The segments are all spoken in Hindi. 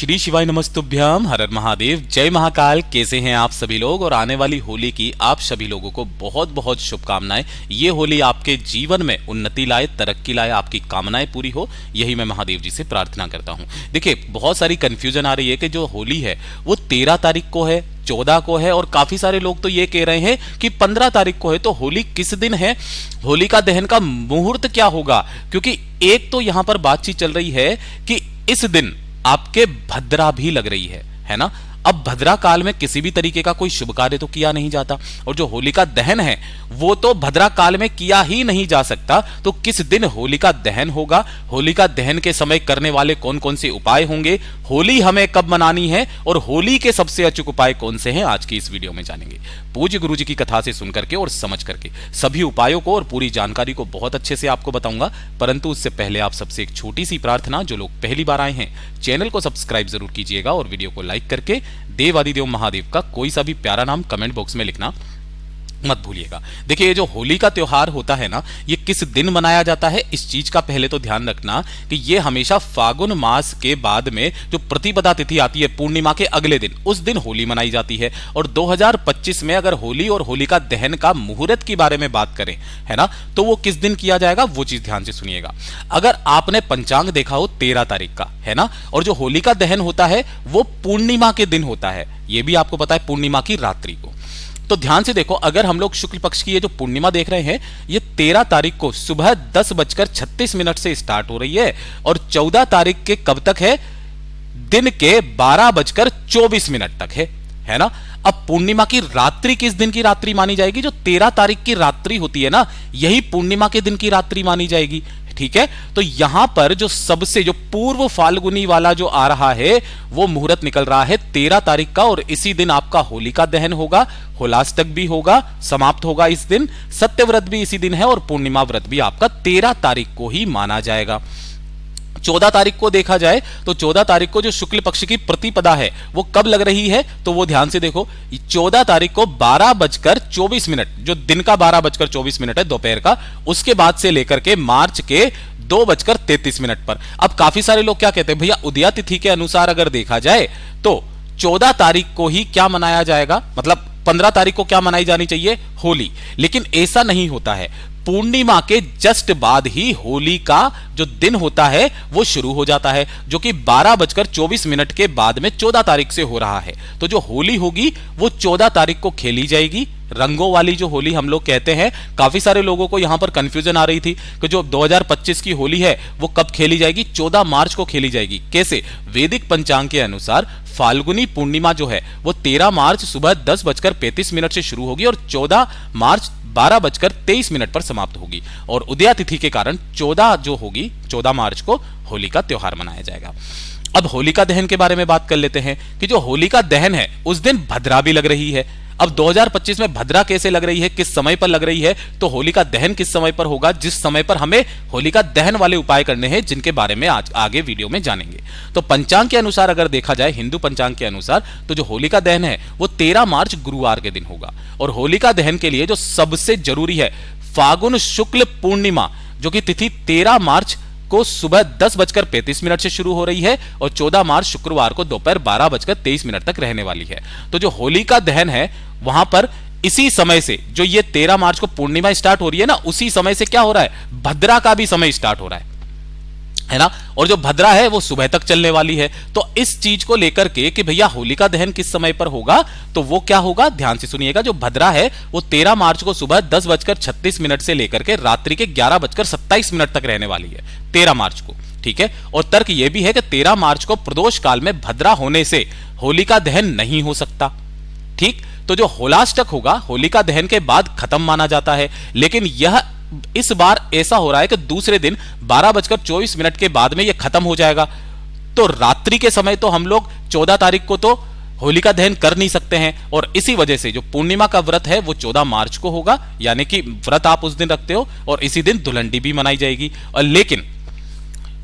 श्री शिवाय नमस्तुभ्यम, हर हर महादेव, जय महाकाल। कैसे हैं आप सभी लोग? और आने वाली होली की आप सभी लोगों को बहुत बहुत शुभकामनाएं। ये होली आपके जीवन में उन्नति लाए, तरक्की लाए, आपकी कामनाएं पूरी हो, यही मैं महादेव जी से प्रार्थना करता हूं। देखिए, बहुत सारी कंफ्यूजन आ रही है कि जो होली है वो 13 तारीख को है, 14 को है, और काफी सारे लोग तो ये कह रहे हैं कि 15 तारीख को है। तो होली किस दिन है? होलिका दहन का मुहूर्त क्या होगा? क्योंकि एक तो यहां पर बातचीत चल रही है कि इस दिन आपके भद्रा भी लग रही है ना। अब भद्रा काल में किसी भी तरीके का कोई शुभ कार्य तो किया नहीं जाता, और जो होलिका दहन है वो तो भद्रा काल में किया ही नहीं जा सकता। तो किस दिन होलिका दहन होगा? होलिका दहन के समय करने वाले कौन कौन से उपाय होंगे? होली हमें कब मनानी है और होली के सबसे अचूक उपाय कौन से हैं, आज की इस वीडियो में जानेंगे। पूज्य गुरु जी की कथा से सुन करके और समझ करके सभी उपायों को और पूरी जानकारी को बहुत अच्छे से आपको बताऊंगा। परंतु उससे पहले आप सबसे एक छोटी सी प्रार्थना, जो लोग पहली बार आए हैं चैनल को सब्सक्राइब जरूर कीजिएगा और वीडियो को लाइक करके देवादिदेव महादेव का कोई सा भी प्यारा नाम कमेंट बॉक्स में लिखना मत भूलिएगा। देखिए, ये जो होली का त्योहार होता है ना, ये किस दिन मनाया जाता है, इस चीज का पहले तो ध्यान रखना कि ये हमेशा फागुन मास के बाद में जो प्रतिपदा तिथि आती है, पूर्णिमा के अगले दिन, उस दिन होली मनाई जाती है। और 2025 में अगर होली और होलिका दहन का मुहूर्त के बारे में बात करें, है ना, तो वो किस दिन किया जाएगा, वो चीज ध्यान से सुनिएगा। अगर आपने पंचांग देखा हो 13 तारीख का, है ना, और जो होलिका दहन होता है वो पूर्णिमा के दिन होता है, ये भी आपको पता है, पूर्णिमा की रात्रि को। तो ध्यान से देखो, अगर हम लोग शुक्ल पक्ष की ये जो पूर्णिमा देख रहे हैं, ये 13 तारीख को सुबह 10:36 से स्टार्ट हो रही है, और 14 तारीख के कब तक है? दिन के 12:24 तक है ना। अब पूर्णिमा की रात्रि किस दिन की रात्रि मानी जाएगी? जो 13 तारीख की रात्रि होती है ना, यही पूर्णिमा के दिन की रात्रि मानी जाएगी। ठीक है, तो यहां पर जो सबसे जो पूर्व फाल्गुनी वाला जो आ रहा है, वो मुहूर्त निकल रहा है 13 तारीख का, और इसी दिन आपका होलिका दहन होगा, होलाष्टक भी होगा, समाप्त होगा इस दिन, सत्यव्रत भी इसी दिन है, और पूर्णिमा व्रत भी आपका 13 तारीख को ही माना जाएगा। 14 तारीख को देखा जाए तो 14 तारीख को जो शुक्ल पक्ष की प्रतिपदा है वो कब लग रही है, तो वो ध्यान से देखो, 14 तारीख को 12:24, जो दिन का 12:24 है दोपहर का, उसके बाद से लेकर के मार्च के 2:33 पर। अब काफी सारे लोग क्या कहते हैं, भैया उदया तिथि के अनुसार अगर देखा जाए तो 14 तारीख को ही क्या मनाया जाएगा, मतलब 15 तारीख को क्या मनाई जानी चाहिए, होली। लेकिन ऐसा नहीं होता है, पूर्णिमा के जस्ट बाद ही होली का जो दिन होता है वो शुरू हो जाता है, जो कि 12:24 के बाद में 14 तारीख से हो रहा है। तो जो होली होगी वो 14 तारीख को खेली जाएगी, रंगों वाली जो होली हम लोग कहते हैं। काफी सारे लोगों को यहां पर कंफ्यूजन आ रही थी कि जो 2025 की होली है वो कब खेली जाएगी, 14 मार्च को खेली जाएगी। कैसे? वैदिक पंचांग के अनुसार फाल्गुनी पूर्णिमा जो है वो 13 मार्च सुबह 10:35 से शुरू होगी और 14 मार्च 12:23 पर समाप्त होगी, और उदया तिथि के कारण 14 जो होगी, 14 मार्च को होली का त्योहार मनाया जाएगा। अब होलिका दहन के बारे में बात कर लेते हैं कि जो होलिका दहन है उस दिन भद्रा भी लग रही है। अब 2025 में भद्रा कैसे लग रही है, किस समय पर लग रही है, तो होलिका दहन किस समय पर होगा, जिस समय पर हमें होलिका दहन वाले उपाय करने हैं, जिनके बारे में आज आगे वीडियो में जानेंगे। तो पंचांग के अनुसार अगर देखा जाए, हिंदू पंचांग के अनुसार, तो जो होलिका दहन है वो 13 मार्च गुरुवार के दिन होगा। और होलिका दहन के लिए जो सबसे जरूरी है, फागुन शुक्ल पूर्णिमा, जो कि तिथि 13 मार्च को सुबह 10:35 से शुरू हो रही है, और 14 मार्च शुक्रवार को दोपहर 12:23 तक रहने वाली है। तो जो होलिका दहन है वहां पर इसी समय से, जो ये 13 मार्च को पूर्णिमा स्टार्ट हो रही है ना, उसी समय से क्या हो रहा है, भद्रा का भी समय स्टार्ट हो रहा है ना। और जो भद्रा है वो सुबह तक चलने वाली है। तो इस चीज को लेकर के कि भैया होलिका दहन किस समय पर होगा, तो वो क्या होगा, ध्यान से सुनिएगा। जो भद्रा है वो 13 मार्च को सुबह 10:36 से लेकर के रात्रि के 11:27 तक रहने वाली है, 13 मार्च को। ठीक है, और तर्क यह भी है कि 13 मार्च को प्रदोष काल में भद्रा होने से होलिका दहन नहीं हो सकता। ठीक, तो जो होलाष्टक होगा होलिका दहन के बाद खत्म माना जाता है। लेकिन यह इस बार ऐसा हो रहा है कि दूसरे दिन 12:24 के बाद में यह खत्म हो जाएगा। तो रात्रि के समय तो हम लोग 14 तारीख को तो होलिका दहन कर नहीं सकते हैं, और इसी वजह से जो पूर्णिमा का व्रत है वो 14 मार्च को होगा, यानी कि व्रत आप उस दिन रखते हो, और इसी दिन दुल्हनडी भी मनाई जाएगी। और लेकिन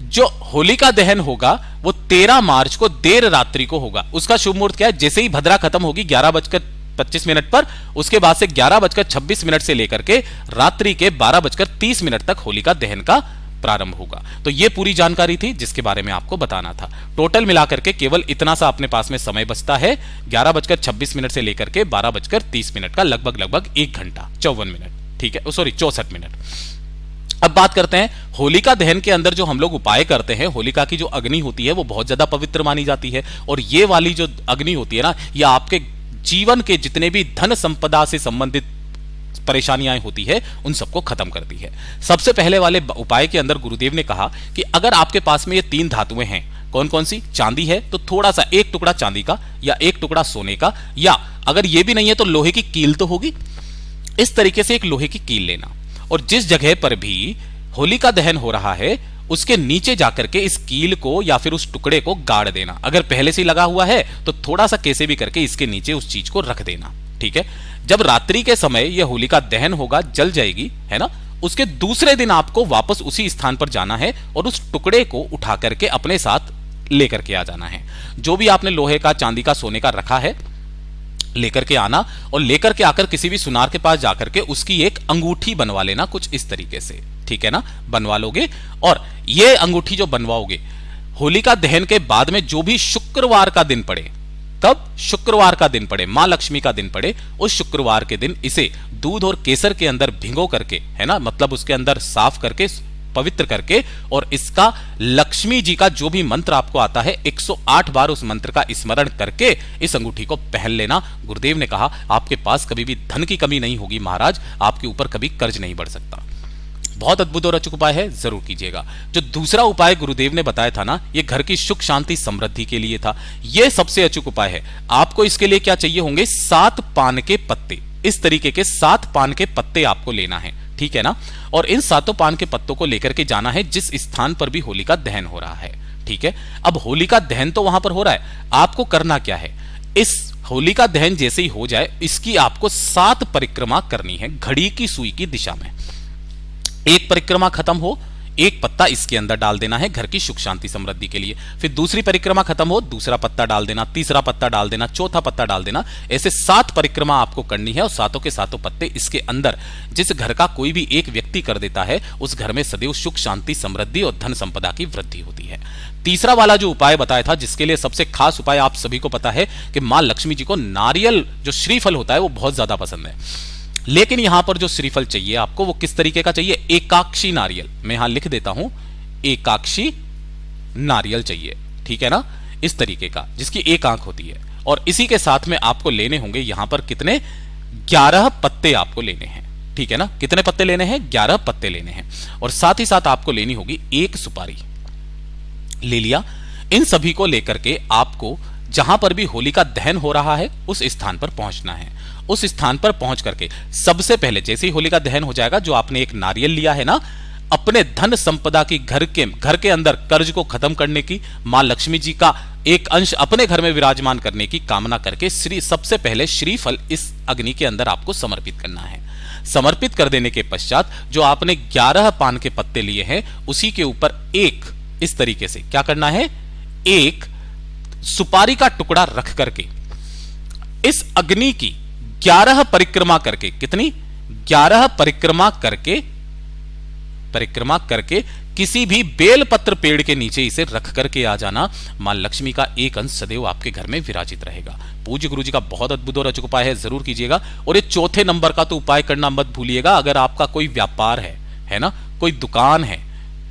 जो होलिका दहन होगा वो 13 मार्च को देर रात्रि को होगा। उसका शुभ मुहूर्त क्या है, जैसे ही भद्रा खत्म होगी 11:25 पर, उसके बाद से 11:26 से लेकर के रात्रि के 12:30 तक होलिका दहन का प्रारंभ होगा। तो ये पूरी जानकारी थी जिसके बारे में आपको बताना था। टोटल मिलाकर के केवल इतना सा अपने पास में समय बचता है, 11:26 से लेकर के 12:30 का, लगभग 1 घंटा 54 मिनट, ठीक है, सॉरी 64 मिनट। अब बात करते हैं होलिका दहन के अंदर जो हम लोग उपाय करते हैं। होलिका की जो अग्नि होती है वो बहुत ज्यादा पवित्र मानी जाती है, और ये वाली जो अग्नि होती है ना, ये आपके जीवन के जितने भी धन संपदा से संबंधित परेशानियां होती है उन सबको खत्म करती है। सबसे पहले वाले उपाय के अंदर गुरुदेव ने कहा कि अगर आपके पास में ये 3 धातुएं हैं, कौन कौन सी? चांदी है तो थोड़ा सा 1 टुकड़ा चांदी का या 1 टुकड़ा सोने का, या अगर ये भी नहीं है तो लोहे की कील तो होगी, इस तरीके से एक लोहे की कील लेना, और जिस जगह पर भी होलिका दहन हो रहा है उसके नीचे जाकर के इस कील को या फिर उस टुकड़े को गाड़ देना। अगर पहले से लगा हुआ है तो थोड़ा सा कैसे भी करके इसके नीचे उस चीज को रख देना, ठीक है। जब रात्रि के समय यह होलिका दहन होगा, जल जाएगी, है ना, उसके दूसरे दिन आपको वापस उसी स्थान पर जाना है और उस टुकड़े को उठा करके अपने साथ लेकर के आ जाना है। जो भी आपने लोहे का, चांदी का, सोने का रखा है लेकर के आना, और लेकर के आकर किसी भी सुनार के पास जाकर के उसकी एक अंगूठी बनवा लेना, कुछ इस तरीके से, ठीक है ना, बनवा लोगे। और ये अंगूठी जो बनवाओगे होलिका दहन के बाद में जो भी शुक्रवार का दिन पड़े, कब? शुक्रवार का दिन पड़े, मां लक्ष्मी का दिन पड़े, उस शुक्रवार के दिन इसे दूध और केसर के अंदर भिगो करके, है ना, मतलब उसके अंदर साफ करके, पवित्र करके, और इसका लक्ष्मी जी का जो भी मंत्र आपको आता है 108 बार उस मंत्र का स्मरण करके इस अंगूठी को पहन लेना। गुरुदेव ने कहा आपके पास कभी भी धन की कमी नहीं होगी महाराज, आपके ऊपर कभी कर्ज नहीं बढ़ सकता। बहुत अद्भुत और अचूक उपाय है, जरूर कीजिएगा। जो दूसरा उपाय गुरुदेव ने बताया था ना, ये घर की सुख शांति समृद्धि के लिए था, ये सबसे अचूक उपाय है। आपको इसके लिए क्या चाहिए होंगे? 7 पान के पत्ते, इस तरीके के 7 पान के पत्ते आपको लेना है, ठीक है ना, और इन 7 पान के पत्तों को लेकर के जाना है जिस स्थान पर भी होलिका दहन हो रहा है, ठीक है। अब होलिका दहन तो वहां पर हो रहा है, आपको करना क्या है? इस होलिका दहन जैसे ही हो जाए इसकी आपको 7 परिक्रमा करनी है घड़ी की सुई की दिशा में। एक परिक्रमा खत्म हो, एक पत्ता इसके अंदर डाल देना है घर की सुख शांति समृद्धि के लिए, फिर दूसरी परिक्रमा खत्म हो, दूसरा पत्ता डाल देना, तीसरा पत्ता डाल देना, चौथा पत्ता डाल देना, ऐसे 7 परिक्रमा आपको करनी है, और सातों के सातों पत्ते इसके अंदर जिस घर का कोई भी एक व्यक्ति कर देता है उस घर में सदैव सुख शांति समृद्धि और धन संपदा की वृद्धि होती है। तीसरा वाला जो उपाय बताया था, जिसके लिए सबसे खास उपाय आप सभी को पता है कि मां लक्ष्मी जी को नारियल जो श्रीफल होता है वो बहुत ज्यादा पसंद है, लेकिन यहां पर जो श्रीफल चाहिए आपको वो किस तरीके का चाहिए? एकाक्षी नारियल। मैं यहां लिख देता हूं, एकाक्षी नारियल चाहिए, ठीक है ना, इस तरीके का जिसकी एक आंख होती है। और इसी के साथ में आपको लेने होंगे यहां पर कितने? 11 पत्ते आपको लेने हैं, ठीक है ना। कितने पत्ते लेने हैं? 11 पत्ते लेने हैं। और साथ ही साथ आपको लेनी होगी एक सुपारी। ले लिया। इन सभी को लेकर के आपको जहां पर भी होलिका दहन हो रहा है उस स्थान पर पहुंचना है। उस स्थान पर पहुंच करके सबसे पहले जैसे ही होलिका दहन हो जाएगा, जो आपने एक नारियल लिया है ना, अपने धन संपदा की, घर के अंदर कर्ज को खत्म करने की, मां लक्ष्मी जी का एक अंश अपने घर में विराजमान करने की कामना करके सबसे पहले श्रीफल इस अग्नि के अंदर आपको समर्पित करना है। समर्पित कर देने के पश्चात जो आपने 11 पान के पत्ते लिए हैं उसी के ऊपर एक इस तरीके से क्या करना है? एक सुपारी का टुकड़ा रख करके इस अग्नि की 11 परिक्रमा करके, कितनी? 11 परिक्रमा करके किसी भी बेलपत्र पेड़ के नीचे इसे रख करके आ जाना। मां लक्ष्मी का एक अंश सदैव आपके घर में विराजित रहेगा। पूज्य गुरु जी का बहुत अद्भुत और अचूक उपाय है, जरूर कीजिएगा। और ये चौथे नंबर का तो उपाय करना मत भूलिएगा। अगर आपका कोई व्यापार है ना, कोई दुकान है,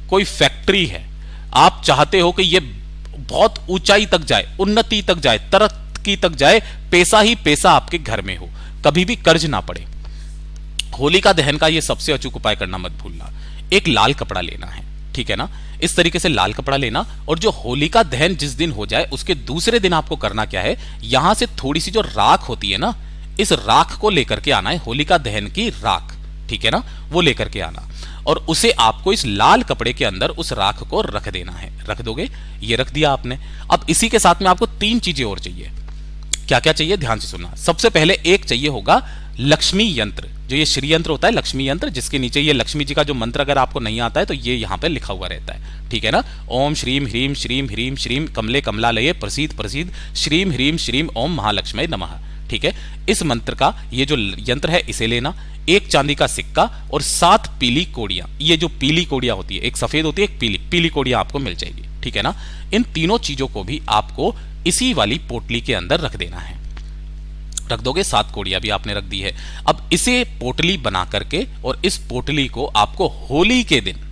कोई फैक्ट्री है, आप चाहते हो कि ये बहुत ऊंचाई तक जाए, उन्नति तक जाए, तरक्की तक जाए, पैसा ही पैसा आपके घर में हो, कभी भी कर्ज ना पड़े, होलिका दहन का ये सबसे अचूक उपाय करना मत भूलना। एक लाल कपड़ा लेना है, ठीक है ना, इस तरीके से लाल कपड़ा लेना। और जो होलिका दहन जिस दिन हो जाए उसके दूसरे दिन आपको करना क्या है? यहां से थोड़ी सी जो राख होती है ना, इस राख को लेकर के आना है, होलिका दहन की राख, ठीक है ना, वो लेकर के आना। और उसे आपको इस लाल कपड़े के अंदर उस राख को रख देना है। रख दोगे? ये रख दिया आपने। अब इसी के साथ में आपको 3 चीजें और चाहिए। क्या क्या चाहिए? ध्यान से सुनना। सबसे पहले एक चाहिए होगा लक्ष्मी यंत्र, जो ये श्री यंत्र होता है, लक्ष्मी यंत्र, जिसके नीचे ये लक्ष्मी जी का जो मंत्र अगर आपको नहीं आता है तो ये यहां पे लिखा हुआ रहता है, ठीक है ना। ओम श्रीम ह्रीम श्रीम ह्रीम श्रीम कमले कमलालये प्रसीद प्रसीद श्रीम ह्रीम श्रीम ओम महालक्ष्मी नमः, ठीक है। इस मंत्र का ये जो यंत्र है इसे लेना। एक चांदी का सिक्का और 7 पीली कोड़ियां। ये जो पीली कोड़ियां होती है, एक सफेद होती है, एक पीली, पीली कोड़ियां आपको मिल जाएगी, ठीक है ना। इन तीनों चीजों को भी आपको इसी वाली पोटली के अंदर रख देना है। रख दोगे, 7 कोड़ियां भी आपने रख दी है। अब इसे पोटली बना करके और इस पोटली को आपको होली के दिन,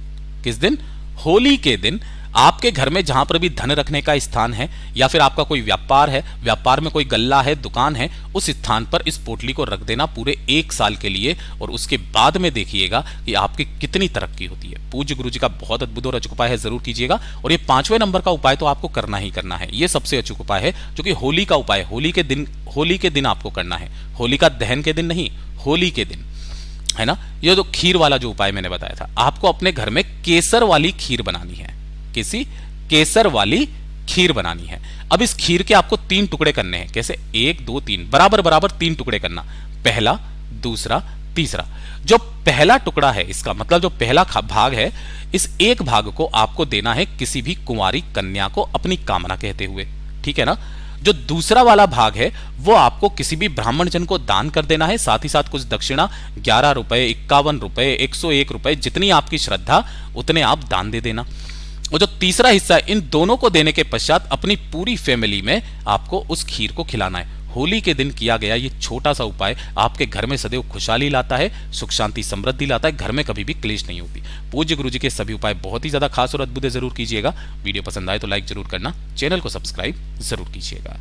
किस दिन, होली के दिन आपके घर में जहां पर भी धन रखने का स्थान है या फिर आपका कोई व्यापार है, व्यापार में कोई गल्ला है, दुकान है, उस स्थान पर इस पोटली को रख देना पूरे 1 साल के लिए। और उसके बाद में देखिएगा कि आपकी कितनी तरक्की होती है। पूज्य गुरु जी का बहुत अद्भुत और अचूक उपाय है, जरूर कीजिएगा। और ये 5वें नंबर का उपाय तो आपको करना ही करना है। ये सबसे अचूक उपाय है जो कि होली का उपाय है। होली के दिन आपको करना है, होलिका दहन के दिन नहीं, होली के दिन, है ना। ये जो खीर वाला जो उपाय मैंने बताया था, आपको अपने घर में केसर वाली खीर बनानी है, किसी केसर वाली खीर बनानी है। अब इस खीर के आपको 3 टुकड़े करने हैं। कैसे? 1 2 3, बराबर बराबर 3 टुकड़े करना, पहला, दूसरा, तीसरा। जो पहला टुकड़ा है, इसका मतलब जो पहला भाग है, इस एक भाग को आपको देना है किसी भी कुंवारी कन्या को अपनी कामना कहते हुए, ठीक है ना। जो दूसरा वाला भाग है वो आपको किसी भी ब्राह्मण जन को दान कर देना है, साथ ही साथ कुछ दक्षिणा 11 रुपए, 51 रुपए, 101 रुपए, जितनी आपकी श्रद्धा उतने आप दान दे देना। और जो तीसरा हिस्सा है, इन दोनों को देने के पश्चात अपनी पूरी फैमिली में आपको उस खीर को खिलाना है। होली के दिन किया गया ये छोटा सा उपाय आपके घर में सदैव खुशहाली लाता है, सुख शांति समृद्धि लाता है, घर में कभी भी क्लेश नहीं होती। पूज्य गुरु जी के सभी उपाय बहुत ही ज्यादा खास और अद्भुत है, जरूर कीजिएगा। वीडियो पसंद आए तो लाइक जरूर करना, चैनल को सब्सक्राइब जरूर कीजिएगा।